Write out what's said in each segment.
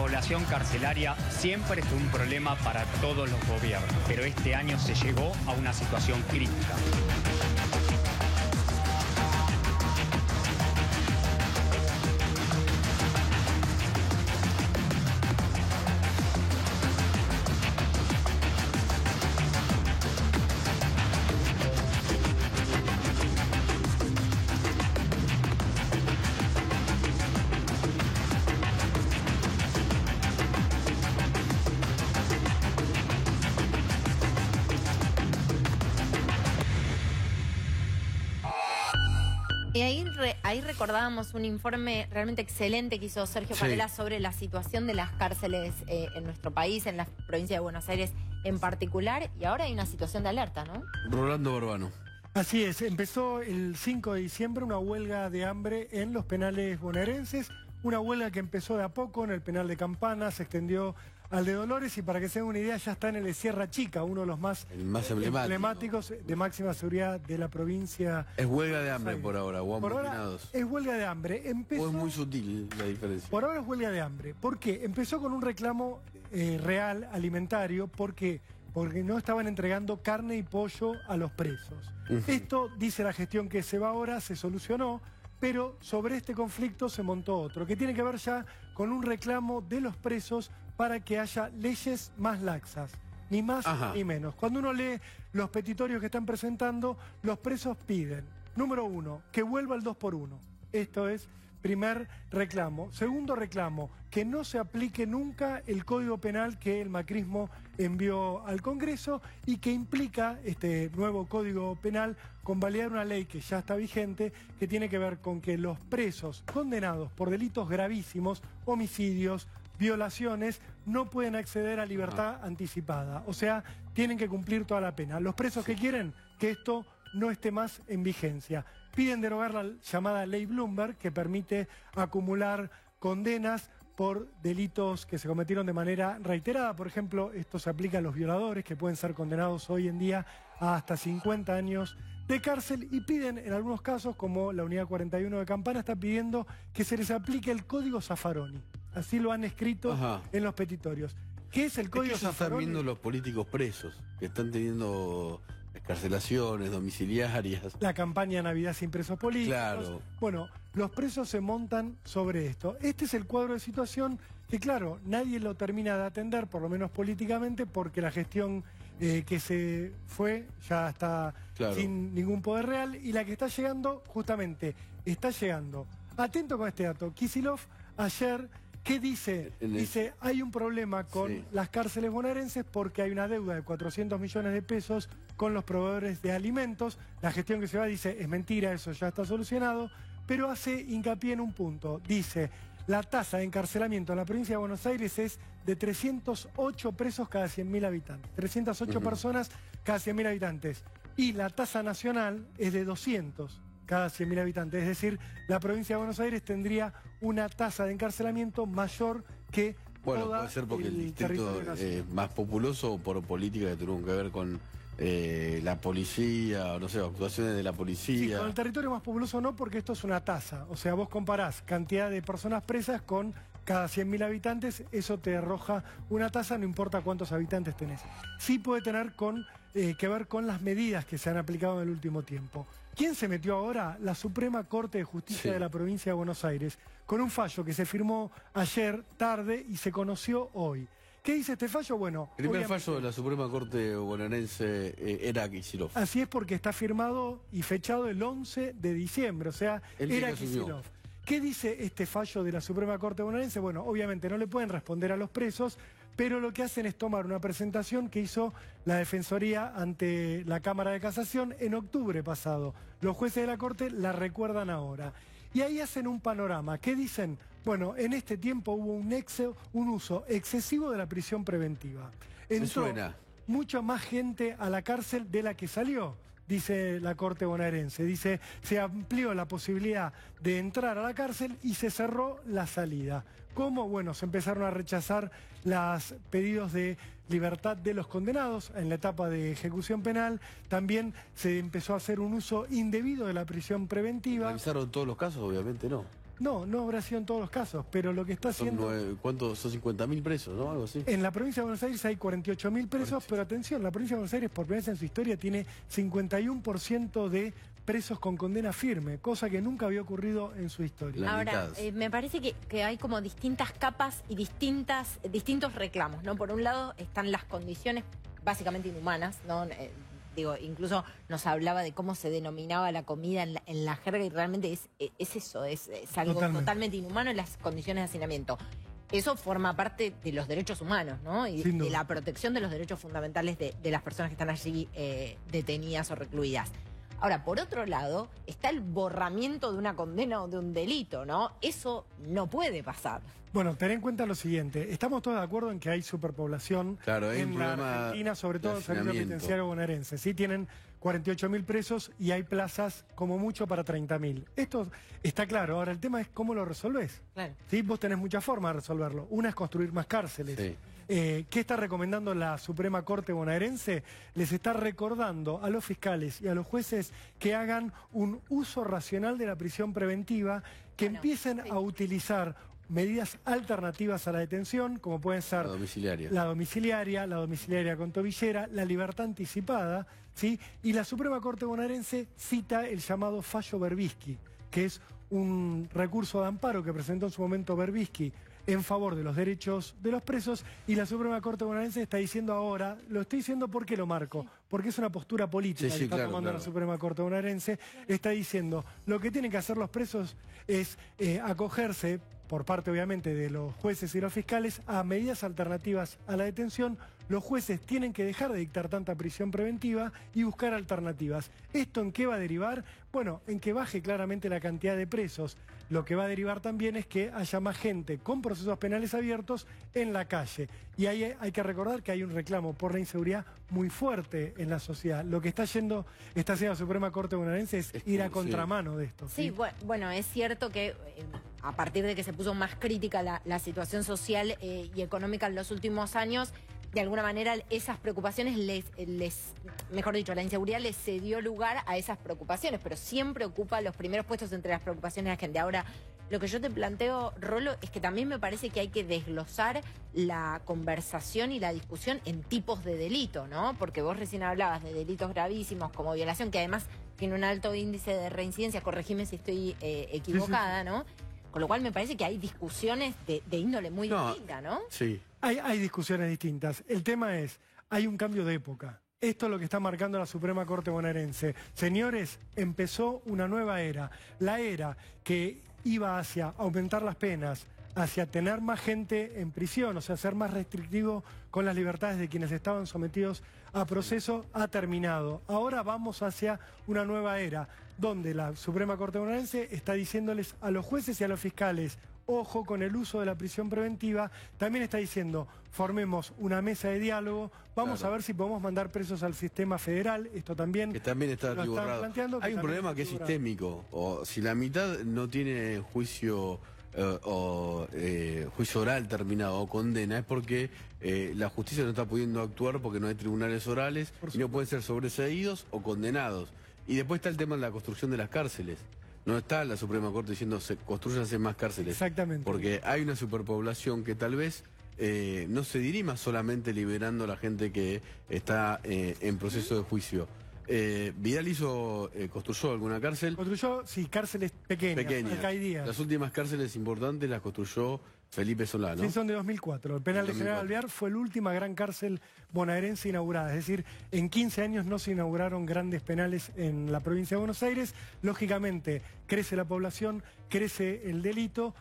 sobrepoblación carcelaria siempre fue un problema para todos los gobiernos, pero este año se llegó a una situación crítica. Y ahí recordábamos un informe realmente excelente que hizo Sergio Varela sobre la situación de las cárceles en nuestro país, en la provincia de Buenos Aires en particular, y ahora hay una situación de alerta, ¿no? Rolando Borbano. Así es, empezó el 5 de diciembre una huelga de hambre en los penales bonaerenses, una huelga que empezó de a poco en el penal de Campana, se extendió al de Dolores y para que se den una idea ya está en el de Sierra Chica, uno de los más emblemáticos de máxima seguridad de la provincia. Es huelga de hambre por ahora, o por ahora es huelga de hambre. O es muy sutil la diferencia. Por ahora es huelga de hambre. ¿Por qué? Empezó con un reclamo real, alimentario, porque no estaban entregando carne y pollo a los presos. Esto, dice la gestión que se va ahora, se solucionó, pero sobre este conflicto se montó otro, que tiene que ver ya con un reclamo de los presos para que haya leyes más laxas, ni más ni menos. Cuando uno lee los petitorios que están presentando, los presos piden, número 1, que vuelva el 2x1. Esto es primer reclamo. Segundo reclamo, que no se aplique nunca el Código Penal que el macrismo envió al Congreso y que implica este nuevo Código Penal convalidar una ley que ya está vigente, que tiene que ver con que los presos condenados por delitos gravísimos, homicidios, violaciones, no pueden acceder a libertad anticipada. O sea, tienen que cumplir toda la pena. Los presos que quieren que esto no esté más en vigencia. Piden derogar la llamada Ley Bloomberg, que permite acumular condenas por delitos que se cometieron de manera reiterada. Por ejemplo, esto se aplica a los violadores, que pueden ser condenados hoy en día a hasta 50 años de cárcel, y piden, en algunos casos, como la Unidad 41 de Campana, está pidiendo que se les aplique el Código Zaffaroni. Así lo han escrito en los petitorios. ¿Qué es el Código Zaffaroni? Están viendo los políticos presos, que están teniendo excarcelaciones domiciliarias. La campaña Navidad sin presos políticos. Claro. Bueno, los presos se montan sobre esto. Este es el cuadro de situación que, claro, nadie lo termina de atender, por lo menos políticamente, porque la gestión que se fue ya está sin ningún poder real, y la que está llegando, justamente, está llegando. Atento con este dato. Kicillof ayer, ¿qué dice? Dice, hay un problema con las cárceles bonaerenses porque hay una deuda de 400 millones de pesos con los proveedores de alimentos. La gestión que se va dice, es mentira, eso ya está solucionado, pero hace hincapié en un punto. Dice, la tasa de encarcelamiento en la provincia de Buenos Aires es de 308 presos cada 100.000 habitantes. 308 personas cada 100.000 habitantes. Y la tasa nacional es de 200 cada 100.000 habitantes. Es decir, la provincia de Buenos Aires tendría una tasa de encarcelamiento mayor que puede ser porque el distrito es más populoso o por políticas que tuvieron que ver con la policía, o no sé, actuaciones de la policía. Sí, con el territorio más populoso no, porque esto es una tasa. O sea, vos comparás cantidad de personas presas con cada 100.000 habitantes, eso te arroja una tasa, no importa cuántos habitantes tenés. Sí puede tener que ver con las medidas que se han aplicado en el último tiempo. ¿Quién se metió ahora? La Suprema Corte de Justicia de la provincia de Buenos Aires, con un fallo que se firmó ayer tarde y se conoció hoy. ¿Qué dice este fallo? Bueno, el primer fallo de la Suprema Corte bonaerense era Kicillof. Así es, porque está firmado y fechado el 11 de diciembre, o sea, era Kicillof. ¿Qué dice este fallo de la Suprema Corte bonaerense? Bueno, obviamente no le pueden responder a los presos, pero lo que hacen es tomar una presentación que hizo la Defensoría ante la Cámara de Casación en octubre pasado. Los jueces de la Corte la recuerdan ahora. Y ahí hacen un panorama. ¿Qué dicen? Bueno, en este tiempo hubo un uso excesivo de la prisión preventiva. Entró mucha más gente a la cárcel de la que salió, dice la Corte bonaerense. Dice, se amplió la posibilidad de entrar a la cárcel y se cerró la salida. ¿Cómo? Bueno, se empezaron a rechazar los pedidos de libertad de los condenados en la etapa de ejecución penal. También se empezó a hacer un uso indebido de la prisión preventiva. ¿Revisaron todos los casos? Obviamente no. No, no habrá sido en todos los casos, pero lo que está haciendo... ¿Cuántos? Son 50.000 presos, ¿no? Algo así. En la provincia de Buenos Aires hay 48.000 presos, pero atención, la provincia de Buenos Aires por primera vez en su historia tiene 51% de presos con condena firme, cosa que nunca había ocurrido en su historia. Ahora, me parece que hay como distintas capas y distintos reclamos, ¿no? Por un lado están las condiciones básicamente inhumanas, ¿no? Digo, incluso nos hablaba de cómo se denominaba la comida en la jerga y realmente es eso, es algo totalmente inhumano en las condiciones de hacinamiento. Eso forma parte de los derechos humanos, ¿no? Y de la protección de los derechos fundamentales de las personas que están allí detenidas o recluidas. Ahora, por otro lado, está el borramiento de una condena o de un delito, ¿no? Eso no puede pasar. Bueno, ten en cuenta lo siguiente. Estamos todos de acuerdo en que hay superpoblación en la Argentina, sobre todo en el servicio penitenciario bonaerense. Sí, tienen 48.000 presos y hay plazas como mucho para 30.000. Esto está claro. Ahora, el tema es cómo lo resolvés. Claro. ¿Sí? Vos tenés muchas formas de resolverlo. Una es construir más cárceles. Sí. ¿Qué está recomendando la Suprema Corte bonaerense? Les está recordando a los fiscales y a los jueces que hagan un uso racional de la prisión preventiva, que empiecen a utilizar medidas alternativas a la detención, como pueden ser la domiciliaria con tobillera, la libertad anticipada, ¿sí? Y la Suprema Corte bonaerense cita el llamado fallo Berbisky, que es un recurso de amparo que presentó en su momento Berbisky en favor de los derechos de los presos, y la Suprema Corte bonaerense está diciendo ahora, lo estoy diciendo porque lo marco, porque es una postura política que está tomando la Suprema Corte bonaerense, está diciendo, lo que tienen que hacer los presos es acogerse, por parte obviamente de los jueces y los fiscales, a medidas alternativas a la detención. Los jueces tienen que dejar de dictar tanta prisión preventiva y buscar alternativas. ¿Esto en qué va a derivar? Bueno, en que baje claramente la cantidad de presos. Lo que va a derivar también es que haya más gente con procesos penales abiertos en la calle. Y ahí hay que recordar que hay un reclamo por la inseguridad muy fuerte en la sociedad. Lo que está haciendo la Suprema Corte bonaerense es ir a contramano de esto. Sí, bueno, es cierto que a partir de que se puso más crítica la situación social y económica en los últimos años, de alguna manera esas preocupaciones mejor dicho, la inseguridad les cedió lugar a esas preocupaciones, pero siempre ocupa los primeros puestos entre las preocupaciones de la gente. Ahora, lo que yo te planteo, Rolo, es que también me parece que hay que desglosar la conversación y la discusión en tipos de delito, ¿no? Porque vos recién hablabas de delitos gravísimos como violación, que además tiene un alto índice de reincidencia, corregime si estoy equivocada, ¿no? Con lo cual me parece que hay discusiones de índole muy distinta, ¿no? Sí. Hay discusiones distintas. El tema es, hay un cambio de época. Esto es lo que está marcando la Suprema Corte bonaerense. Señores, empezó una nueva era. La era que iba hacia aumentar las penas, hacia tener más gente en prisión, o sea, ser más restrictivo con las libertades de quienes estaban sometidos a proceso, ha terminado. Ahora vamos hacia una nueva era, donde la Suprema Corte bonaerense está diciéndoles a los jueces y a los fiscales, ojo con el uso de la prisión preventiva. También está diciendo, formemos una mesa de diálogo, vamos a ver si podemos mandar presos al sistema federal. Esto también, que también está atiborrado. Hay un problema que es sistémico, o si la mitad no tiene juicio juicio oral terminado o condena, es porque la justicia no está pudiendo actuar porque no hay tribunales orales y no pueden ser sobreseídos o condenados. Y después está el tema de la construcción de las cárceles. No está la Suprema Corte diciendo construyanse más cárceles. Exactamente. Porque hay una superpoblación que tal vez no se dirima solamente liberando a la gente que está en proceso de juicio. Vidal construyó alguna cárcel. Construyó, sí, cárceles pequeñas. Las últimas cárceles importantes las construyó Felipe Solá, ¿no? Sí, son de 2004. El penal de General Alvear fue la última gran cárcel bonaerense inaugurada. Es decir, en 15 años no se inauguraron grandes penales en la provincia de Buenos Aires. Lógicamente, crece la población, crece el delito.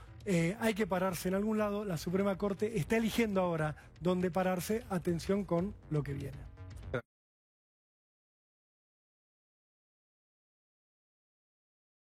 Hay que pararse en algún lado. La Suprema Corte está eligiendo ahora dónde pararse. Atención con lo que viene.